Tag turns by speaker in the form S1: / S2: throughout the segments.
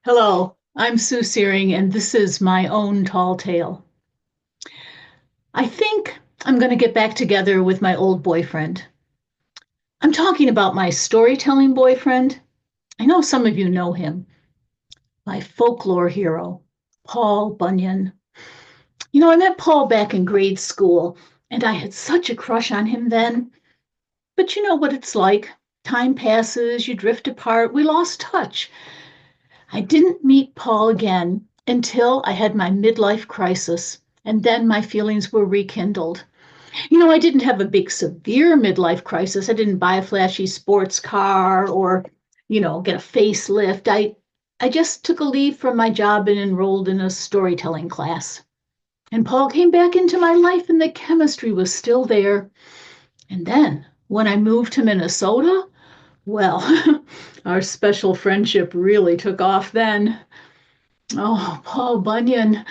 S1: Hello, I'm Sue Searing, and this is my own tall tale. I think I'm going to get back together with my old boyfriend. I'm talking about my storytelling boyfriend. I know some of you know him, my folklore hero, Paul Bunyan. I met Paul back in grade school, and I had such a crush on him then. But you know what it's like. Time passes, you drift apart, we lost touch. I didn't meet Paul again until I had my midlife crisis, and then my feelings were rekindled. I didn't have a big, severe midlife crisis. I didn't buy a flashy sports car or, get a facelift. I just took a leave from my job and enrolled in a storytelling class. And Paul came back into my life, and the chemistry was still there. And then when I moved to Minnesota, well, our special friendship really took off then. Oh, Paul Bunyan.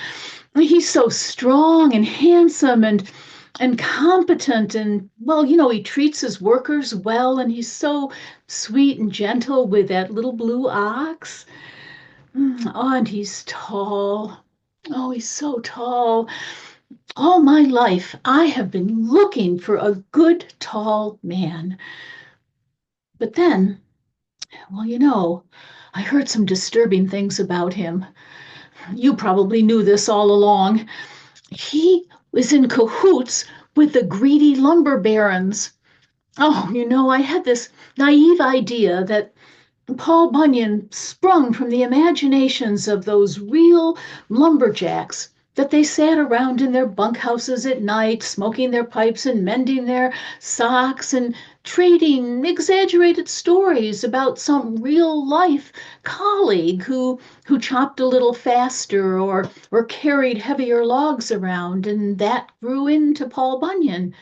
S1: He's so strong and handsome and competent and well, he treats his workers well and he's so sweet and gentle with that little blue ox. Oh, and he's tall. Oh, he's so tall. All my life, I have been looking for a good tall man. But then, well, I heard some disturbing things about him. You probably knew this all along. He was in cahoots with the greedy lumber barons. Oh, I had this naive idea that Paul Bunyan sprung from the imaginations of those real lumberjacks, that they sat around in their bunkhouses at night, smoking their pipes and mending their socks and trading exaggerated stories about some real life colleague who chopped a little faster or carried heavier logs around, and that grew into Paul Bunyan.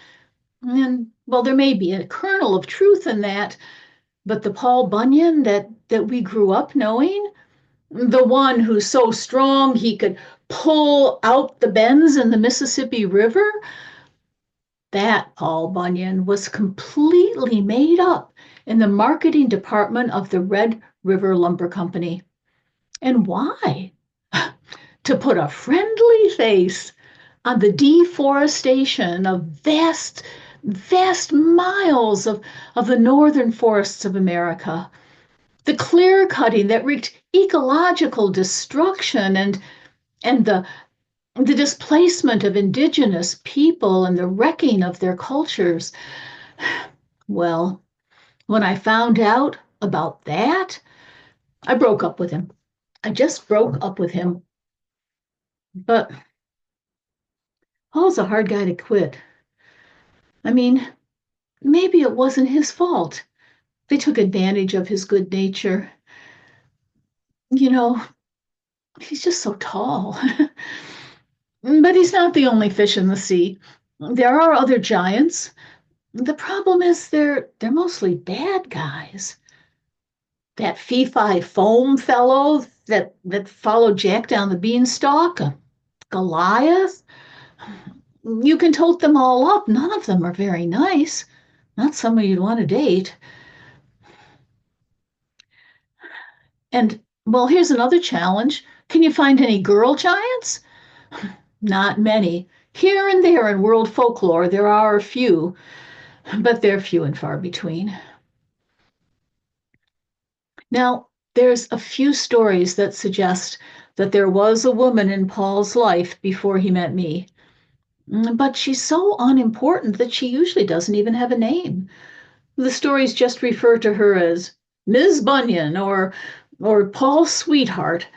S1: And well, there may be a kernel of truth in that, but the Paul Bunyan that we grew up knowing, the one who's so strong he could pull out the bends in the Mississippi River, that Paul Bunyan was completely made up in the marketing department of the Red River Lumber Company. And why? To put a friendly face on the deforestation of vast miles of the northern forests of America, the clear cutting that wreaked ecological destruction and the displacement of indigenous people and the wrecking of their cultures. Well, when I found out about that, I broke up with him. I just broke up with him. But Paul's a hard guy to quit. I mean, maybe it wasn't his fault. They took advantage of his good nature. You know, he's just so tall. But he's not the only fish in the sea. There are other giants. The problem is they're mostly bad guys. That fee-fi foam fellow that followed Jack down the beanstalk, Goliath. You can tote them all up. None of them are very nice. Not somebody you'd want to date. And well, here's another challenge. Can you find any girl giants? Not many. Here and there in world folklore, there are a few, but they're few and far between. Now, there's a few stories that suggest that there was a woman in Paul's life before he met me, but she's so unimportant that she usually doesn't even have a name. The stories just refer to her as Ms. Bunyan or Paul's sweetheart.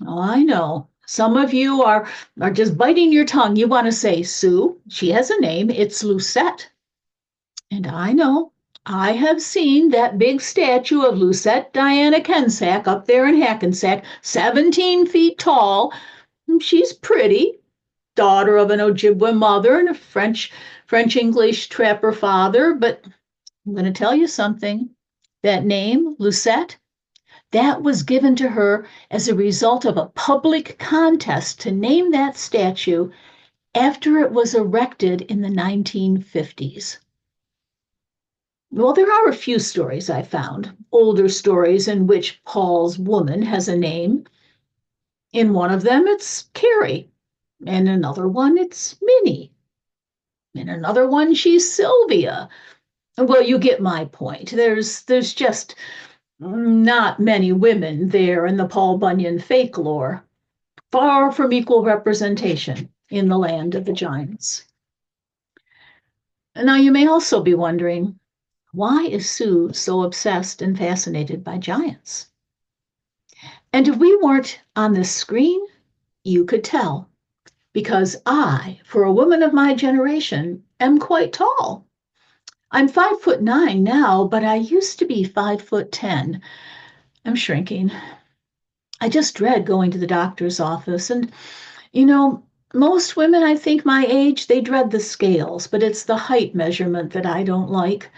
S1: Oh, I know. Some of you are just biting your tongue. You want to say, Sue, she has a name. It's Lucette. And I know. I have seen that big statue of Lucette Diana Kensack up there in Hackensack, 17 feet tall. She's pretty, daughter of an Ojibwe mother and a French English trapper father. But I'm going to tell you something. That name, Lucette, that was given to her as a result of a public contest to name that statue after it was erected in the 1950s. Well, there are a few stories I found, older stories in which Paul's woman has a name. In one of them, it's Carrie. In another one, it's Minnie. In another one, she's Sylvia. Well, you get my point. There's just not many women there in the Paul Bunyan fake lore. Far from equal representation in the land of the giants. Now, you may also be wondering, why is Sue so obsessed and fascinated by giants? And if we weren't on this screen, you could tell, because I, for a woman of my generation, am quite tall. I'm 5'9" now, but I used to be 5'10". I'm shrinking. I just dread going to the doctor's office. And, you know, most women, I think my age, they dread the scales, but it's the height measurement that I don't like.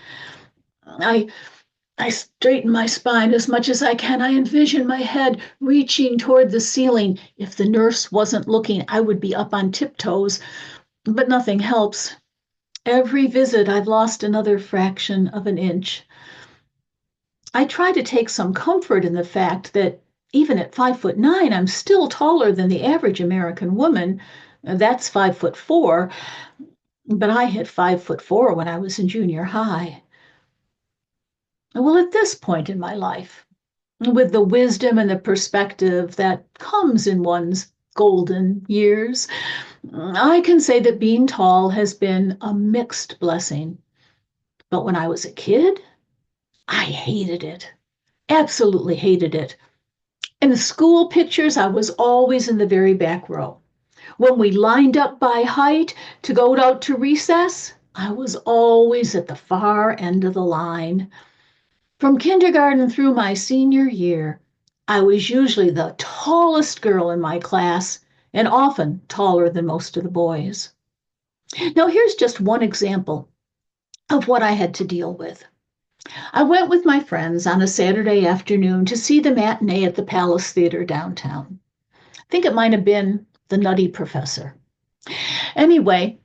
S1: I straighten my spine as much as I can. I envision my head reaching toward the ceiling. If the nurse wasn't looking, I would be up on tiptoes, but nothing helps. Every visit, I've lost another fraction of an inch. I try to take some comfort in the fact that even at 5'9", I'm still taller than the average American woman. That's 5'4", but I hit 5'4" when I was in junior high. Well, at this point in my life, with the wisdom and the perspective that comes in one's golden years, I can say that being tall has been a mixed blessing. But when I was a kid, I hated it. Absolutely hated it. In the school pictures, I was always in the very back row. When we lined up by height to go out to recess, I was always at the far end of the line. From kindergarten through my senior year, I was usually the tallest girl in my class and often taller than most of the boys. Now, here's just one example of what I had to deal with. I went with my friends on a Saturday afternoon to see the matinee at the Palace Theater downtown. I think it might have been The Nutty Professor. Anyway,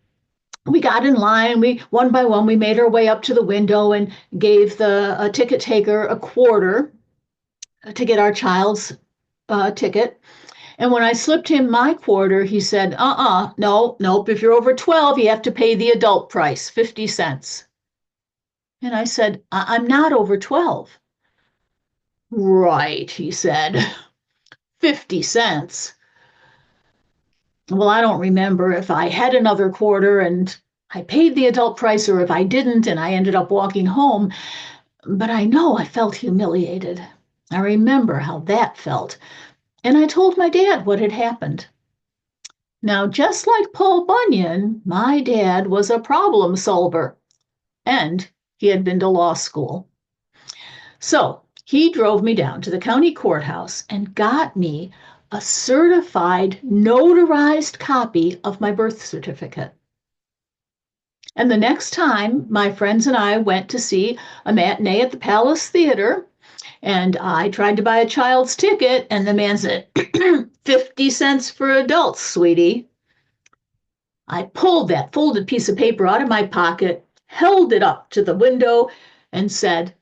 S1: we got in line. We one by one we made our way up to the window and gave the ticket taker a quarter to get our child's ticket. And when I slipped him my quarter, he said, nope. If you're over 12, you have to pay the adult price, 50 cents. And I said, I'm not over 12. Right, he said, 50 cents. Well, I don't remember if I had another quarter and I paid the adult price or if I didn't and I ended up walking home. But I know I felt humiliated. I remember how that felt. And I told my dad what had happened. Now, just like Paul Bunyan, my dad was a problem solver, and he had been to law school. So he drove me down to the county courthouse and got me a certified, notarized copy of my birth certificate. And the next time my friends and I went to see a matinee at the Palace Theater, and I tried to buy a child's ticket, and the man said, 50 cents for adults, sweetie. I pulled that folded piece of paper out of my pocket, held it up to the window, and said,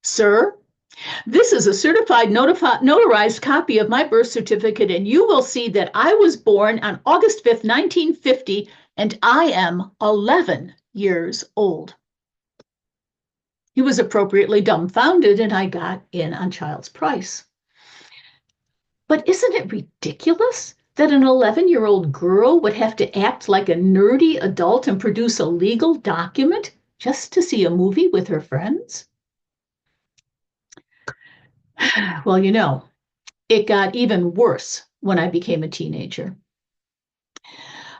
S1: Sir, this is a certified notarized copy of my birth certificate, and you will see that I was born on August 5th, 1950, and I am 11 years old. He was appropriately dumbfounded, and I got in on child's price. But isn't it ridiculous that an 11-year-old girl would have to act like a nerdy adult and produce a legal document just to see a movie with her friends? Well, it got even worse when I became a teenager.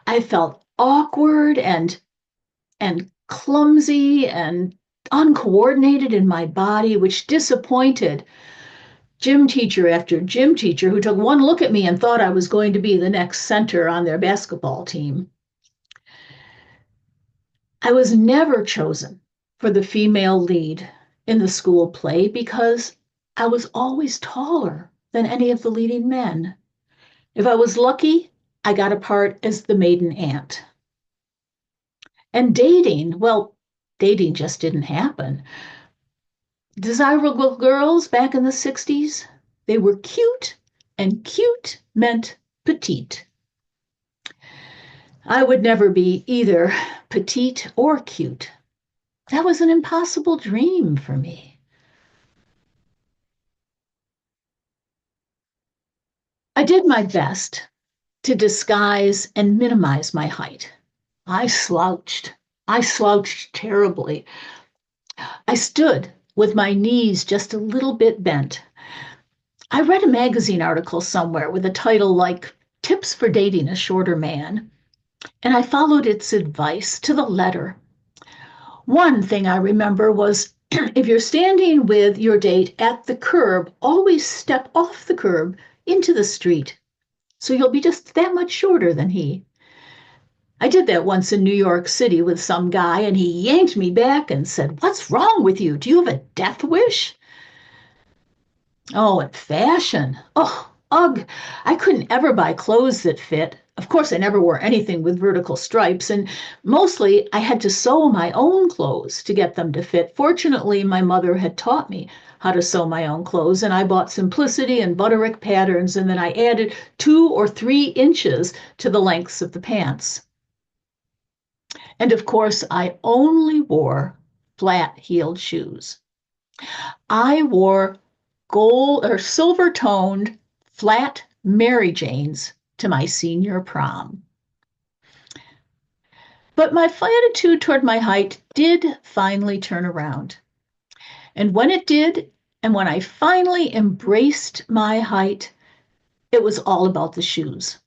S1: I felt awkward and clumsy and uncoordinated in my body, which disappointed gym teacher after gym teacher who took one look at me and thought I was going to be the next center on their basketball team. I was never chosen for the female lead in the school play because I was always taller than any of the leading men. If I was lucky, I got a part as the maiden aunt. And dating, well, dating just didn't happen. Desirable girls back in the 60s, they were cute, and cute meant petite. I would never be either petite or cute. That was an impossible dream for me. I did my best to disguise and minimize my height. I slouched. I slouched terribly. I stood with my knees just a little bit bent. I read a magazine article somewhere with a title like Tips for Dating a Shorter Man, and I followed its advice to the letter. One thing I remember was if you're standing with your date at the curb, always step off the curb into the street. So you'll be just that much shorter than he. I did that once in New York City with some guy, and he yanked me back and said, "What's wrong with you? Do you have a death wish?" Oh, and fashion. Oh, ugh. I couldn't ever buy clothes that fit. Of course, I never wore anything with vertical stripes, and mostly I had to sew my own clothes to get them to fit. Fortunately, my mother had taught me how to sew my own clothes, and I bought Simplicity and Butterick patterns, and then I added 2 or 3 inches to the lengths of the pants. And of course, I only wore flat-heeled shoes. I wore gold or silver toned flat Mary Janes to my senior prom. But my attitude toward my height did finally turn around. And when it did, and when I finally embraced my height, it was all about the shoes.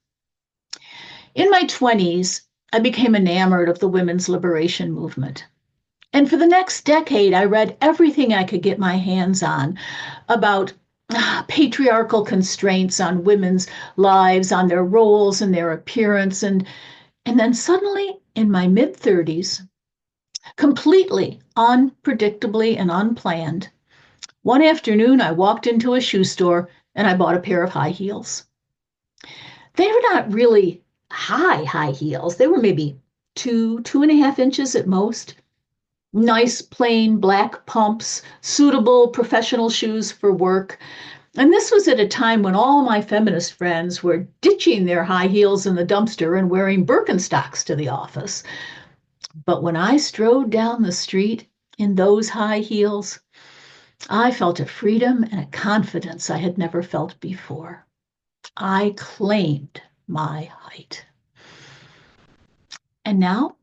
S1: In my 20s, I became enamored of the women's liberation movement. And for the next decade, I read everything I could get my hands on about patriarchal constraints on women's lives, on their roles and their appearance. And then suddenly, in my mid 30s, completely unpredictably and unplanned, one afternoon I walked into a shoe store and I bought a pair of high heels. They were not really high heels. They were maybe 2.5 inches at most. Nice plain black pumps, suitable professional shoes for work. And this was at a time when all my feminist friends were ditching their high heels in the dumpster and wearing Birkenstocks to the office. But when I strode down the street in those high heels, I felt a freedom and a confidence I had never felt before. I claimed my height. And now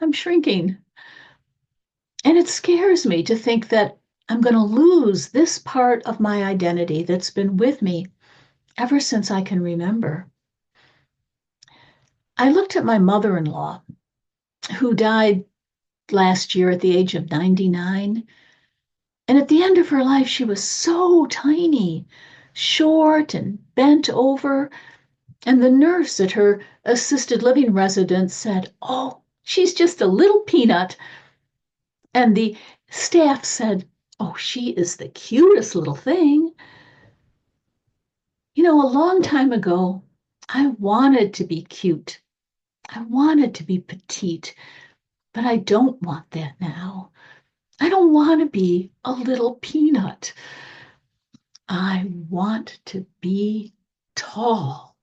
S1: I'm shrinking. And it scares me to think that I'm going to lose this part of my identity that's been with me ever since I can remember. I looked at my mother-in-law, who died last year at the age of 99. And at the end of her life, she was so tiny, short and bent over. And the nurse at her assisted living residence said, "Oh, she's just a little peanut." And the staff said, "Oh, she is the cutest little thing." You know, a long time ago, I wanted to be cute. I wanted to be petite, but I don't want that now. I don't want to be a little peanut. I want to be tall.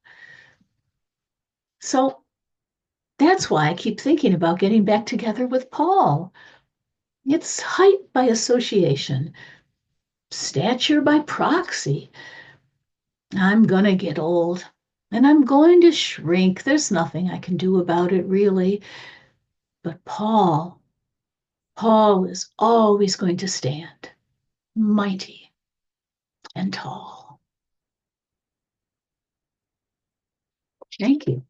S1: So that's why I keep thinking about getting back together with Paul. It's height by association, stature by proxy. I'm going to get old and I'm going to shrink. There's nothing I can do about it, really. But Paul is always going to stand mighty and tall. Thank you.